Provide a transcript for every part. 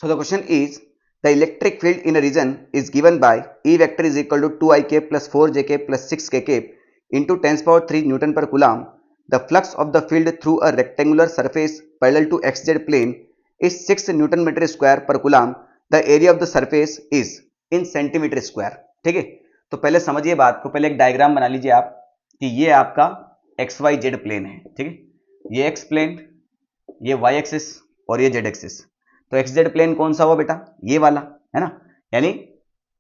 So the question is, the electric field in a region is given by E vector is equal to 2 I cap plus 4 j cap plus 6 k cap into 10 power 3 Newton per coulomb. The flux of the field through a rectangular surface parallel to xz plane is 6 Newton meter square per coulomb. The area of the surface is in centimetre square. ठीक है, तो पहले समझिए बात को. पहले एक diagram बना लीजिए आप कि ये आपका XYZ प्लेन है. ठीक है, ये x प्लेन, ये y एक्सिस और ये z एक्सिस. तो XZ प्लेन कौन सा हुआ बेटा? ये वाला है ना. यानी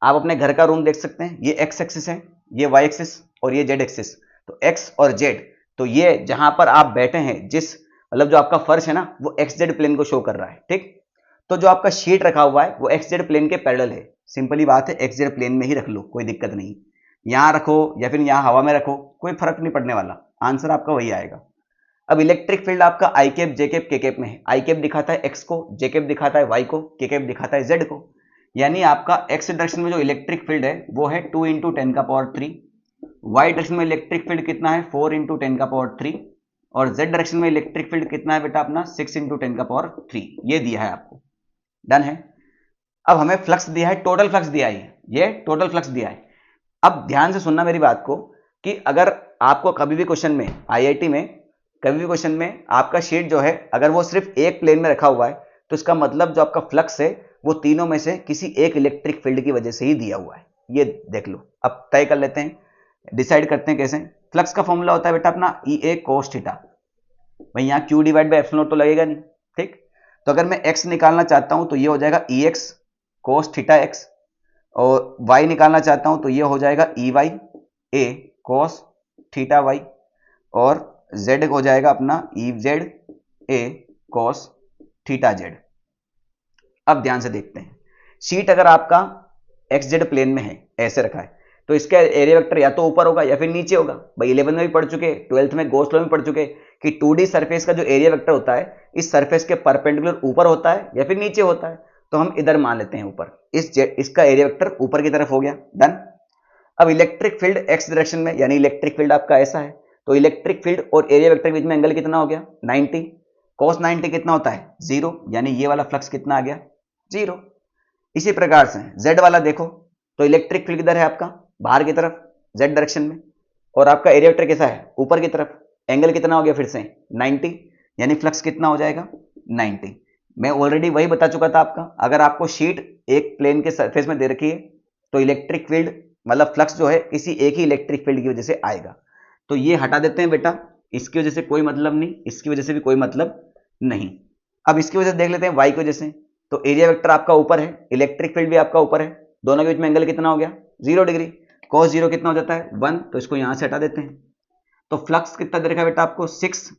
आप अपने घर का रूम देख सकते हैं, ये x एक्सिस है, ये y एक्सिस और ये z एक्सिस. तो x और z, तो ये जहां पर आप बैठे हैं, जिस मतलब जो आपका फर्श है ना, वो XZ प्लेन को शो कर रहा है. ठीक, तो जो आपका शीट रखा हुआ है वो XZ प्लेन के पैरेलल है. सिंपली बात है, XZ प्लेन में ही रख लो, कोई दिक्कत नहीं. यहां रखो या फिर यहां हवा में रखो, कोई फर्क नहीं पड़ने वाला, आंसर आपका वही आएगा. अब इलेक्ट्रिक फील्ड आपका आई कैप जे कैप के कैप में है. आई कैप दिखाता है एक्स को, जे कैप दिखाता है वाई को, के कैप दिखाता है जेड को. यानी आपका एक्स डायरेक्शन में जो इलेक्ट्रिक फील्ड है वो है 2 इंटू 10 का पावर 3. वाई डायरेक्शन में इलेक्ट्रिक फील्ड कितना है? 4 इंटू 10 का पावर 3. और जेड डायरेक्शन में इलेक्ट्रिक फील्ड कितना है बेटा अपना? 6 इंटू 10 का पावर 3. ये दिया है आपको. डन है. अब हमें फ्लक्स दिया है, टोटल फ्लक्स दिया है, ये टोटल फ्लक्स दिया है. अब ध्यान से सुनना मेरी बात को कि अगर आपको कभी भी क्वेश्चन में, आईआईटी में कभी भी क्वेश्चन में आपका शीट जो है अगर वो सिर्फ एक प्लेन में रखा हुआ है, तो इसका मतलब जो आपका फ्लक्स है वो तीनों में से किसी एक इलेक्ट्रिक फील्ड की वजह से ही दिया हुआ है. ये देख लो. अब तय कर लेते हैं, डिसाइड करते हैं कैसे. फ्लक्स का फॉर्मूला होता है बेटा अपना ई ए कोस थीटा. भाई यहाँ Q divide by epsilon not तो लगेगा नहीं. ठीक, तो अगर मैं एक्स निकालना चाहता हूं तो ये हो जाएगा ई एक्स कोस थीटा एक्स, और वाई निकालना चाहता हूं तो ये हो जाएगा ई वाई ए कोस थीटा वाई, और z हो जाएगा अपना E Z A cos theta Z. अब ध्यान से देखते हैं, शीट अगर आपका XZ प्लेन में है, ऐसे रखा है, तो इसका एरिया वेक्टर या तो ऊपर होगा या फिर नीचे होगा. भाई 11 में भी पढ़ चुके, 12th में गॉस लॉ में पढ़ चुके कि 2D सरफेस का जो एरिया वेक्टर होता है इस सरफेस के परपेंडिकुलर ऊपर होता है या फिर नीचे होता है. तो हम इधर मान लेते हैं ऊपर. इसका एरिया वेक्टर ऊपर की तरफ हो गया. डन. अब इलेक्ट्रिक फील्ड एक्स डायरेक्शन में, यानी इलेक्ट्रिक फील्ड आपका ऐसा है, तो इलेक्ट्रिक फील्ड और एरिया वेक्टर के बीच में एंगल कितना हो गया? 90. cos 90 कितना होता है? 0. यानी ये वाला फ्लक्स कितना आ गया? 0. इसी प्रकार से z वाला देखो, तो इलेक्ट्रिक फील्ड किधर है आपका? बाहर की तरफ, z डायरेक्शन में, और आपका एरिया वेक्टर कैसा है? ऊपर की तरफ. एंगल कितना हो गया फिर से? 90. यानी फ्लक्स कितना हो जाएगा? 90. मैं ऑलरेडी वही बता चुका था आपका, अगर आपको शीट एक प्लेन के सरफेस में दे रखी है तो इलेक्ट्रिक फील्ड मतलब फ्लक्स जो है किसी एक ही इलेक्ट्रिक फील्ड की वजह से आएगा. तो ये हटा देते हैं बेटा, इसकी वजह से कोई मतलब नहीं, इसकी वजह से भी कोई मतलब नहीं. अब इसकी वजह से देख लेते हैं वाई की वजह से. तो एरिया वेक्टर आपका ऊपर है, इलेक्ट्रिक फील्ड भी आपका ऊपर है, दोनों के बीच में एंगल कितना हो गया? 0 डिग्री. cos 0 कितना हो जाता है? 1. तो इसको यहां से हटा देते हैं. तो फ्लक्स कितना दे रखा है बेटा आपको? 6.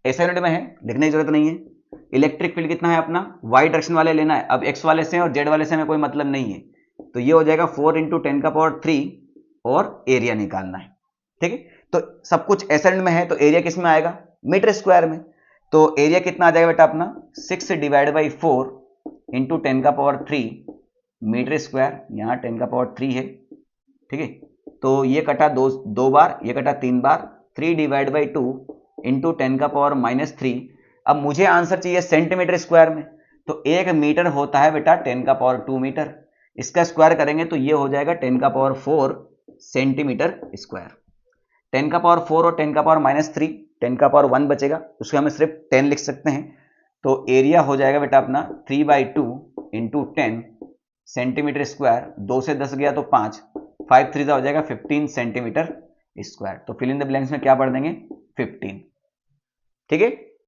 ऐसा यूनिट में है, लिखने की जरूरत नहीं है. इलेक्ट्रिक फील्ड कितना है अपना? वाई डायरेक्शन वाले लेना है. अब एक्स वाले से और जेड वाले से हमें कोई मतलब नहीं है, तो ये हो जाएगा 4 इंटू 10 का पावर 3, और एरिया निकालना है. ठीक है, तो सब कुछ एसेंड में है, तो एरिया किस में आएगा? मीटर स्क्वायर में. तो एरिया कितना आ जाएगा बेटा अपना? 6 डिवाइड बाई 4 इंटू 10 का पावर 3 मीटर स्क्वायर. यहाँ 10 का पावर 3 है. ठीक है, तो ये कटा दो बार, ये कटा 3 बार. 3 डिवाइड बाई 2 इंटू 10 का पावर -3. अब मुझे आंसर चाहिए सेंटीमीटर स्क्वायर में, तो 1 मीटर होता है बेटा 10 का पावर 2 मीटर. इसका स्क्वायर करेंगे तो ये हो जाएगा 10 का पावर 4 सेंटीमीटर स्क्वायर. 10 का पावर 4 और 10 का पावर -3, 10 का पावर 1 बचेगा, उसको हमें सिर्फ 10 लिख सकते हैं. तो एरिया हो जाएगा बेटा अपना 3/2 इंटू 10 सेंटीमीटर स्क्वायर. 2 से 10 गया तो 5, 5 3 हो जाएगा 15 सेंटीमीटर स्क्वायर. तो फिल इन द ब्लैंक्स में क्या पढ़ देंगे? 15. ठीक है,